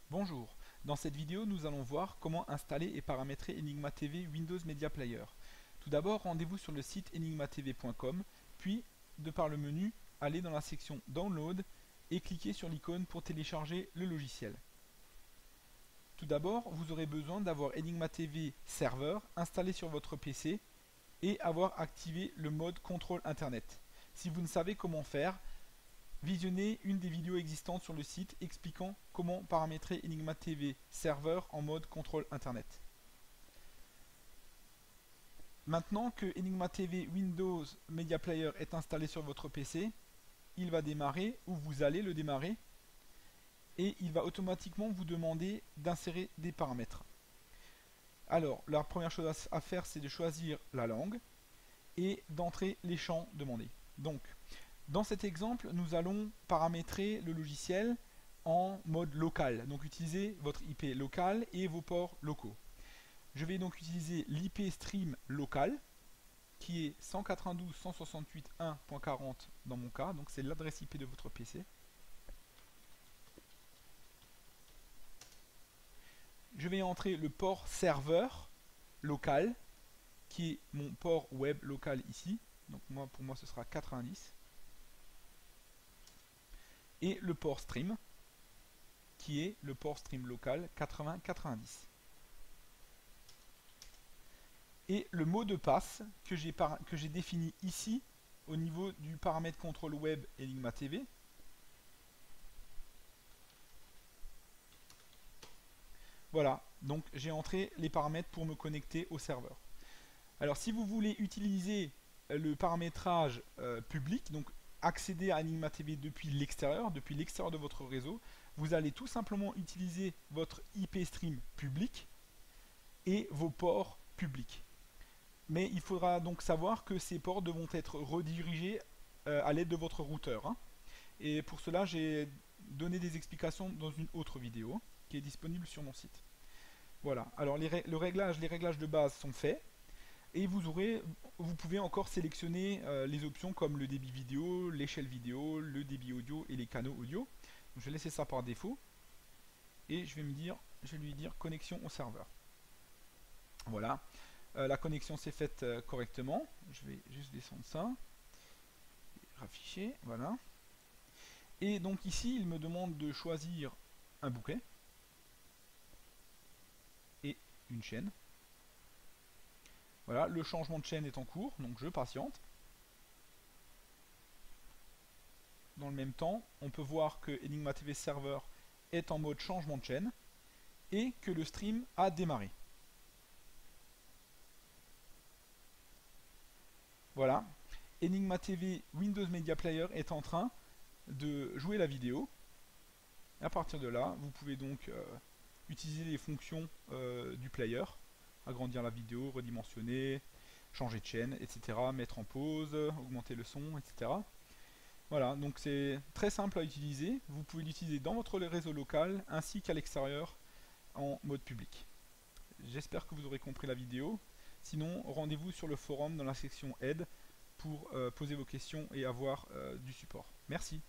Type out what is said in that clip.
Bonjour, dans cette vidéo nous allons voir comment installer et paramétrer Enigma TV Windows Media Player. Tout d'abord rendez-vous sur le site enigmatv.com, puis de par le menu, allez dans la section Download et cliquez sur l'icône pour télécharger le logiciel. Tout d'abord vous aurez besoin d'avoir Enigma TV Server installé sur votre PC et avoir activé le mode contrôle internet. Si vous ne savez comment faire, visionnez une des vidéos existantes sur le site expliquant comment paramétrer Enigma TV Server en mode contrôle internet. Maintenant que Enigma TV Windows Media Player est installé sur votre PC, il va démarrer, ou vous allez le démarrer, et il va automatiquement vous demander d'insérer des paramètres. Alors, la première chose à faire, c'est de choisir la langue et d'entrer les champs demandés. Donc, dans cet exemple, nous allons paramétrer le logiciel en mode local. Donc utilisez votre IP local et vos ports locaux. Je vais donc utiliser l'IP stream local qui est 192.168.1.40 dans mon cas. Donc c'est l'adresse IP de votre PC. Je vais entrer le port serveur local qui est mon port web local ici. Donc pour moi ce sera 90. Et le port stream qui est le port stream local 80-90. Et le mot de passe que j'ai défini ici au niveau du paramètre contrôle web Enigma TV. Voilà, donc j'ai entré les paramètres pour me connecter au serveur. Alors si vous voulez utiliser le paramétrage public, donc accéder à Enigma TV depuis l'extérieur de votre réseau, vous allez tout simplement utiliser votre IP stream public et vos ports publics. Mais il faudra donc savoir que ces ports devront être redirigés à l'aide de votre routeur. Hein. Et pour cela, j'ai donné des explications dans une autre vidéo qui est disponible sur mon site. Voilà, alors les réglages de base sont faits. Et vous pouvez encore sélectionner les options comme le débit vidéo, l'échelle vidéo, le débit audio et les canaux audio. Donc, je vais laisser ça par défaut. Et je vais lui dire connexion au serveur. Voilà. La connexion s'est faite correctement. Je vais juste descendre ça. Rafficher. Voilà. Et donc ici, il me demande de choisir un bouquet. Et une chaîne. Voilà, le changement de chaîne est en cours, donc je patiente. Dans le même temps, on peut voir que Enigma TV Server est en mode changement de chaîne et que le stream a démarré. Voilà, Enigma TV Windows Media Player est en train de jouer la vidéo. À partir de là, vous pouvez donc utiliser les fonctions du player. Agrandir la vidéo, redimensionner, changer de chaîne, etc. Mettre en pause, augmenter le son, etc. Voilà, donc c'est très simple à utiliser. Vous pouvez l'utiliser dans votre réseau local ainsi qu'à l'extérieur en mode public. J'espère que vous aurez compris la vidéo. Sinon, rendez-vous sur le forum dans la section aide pour poser vos questions et avoir du support. Merci.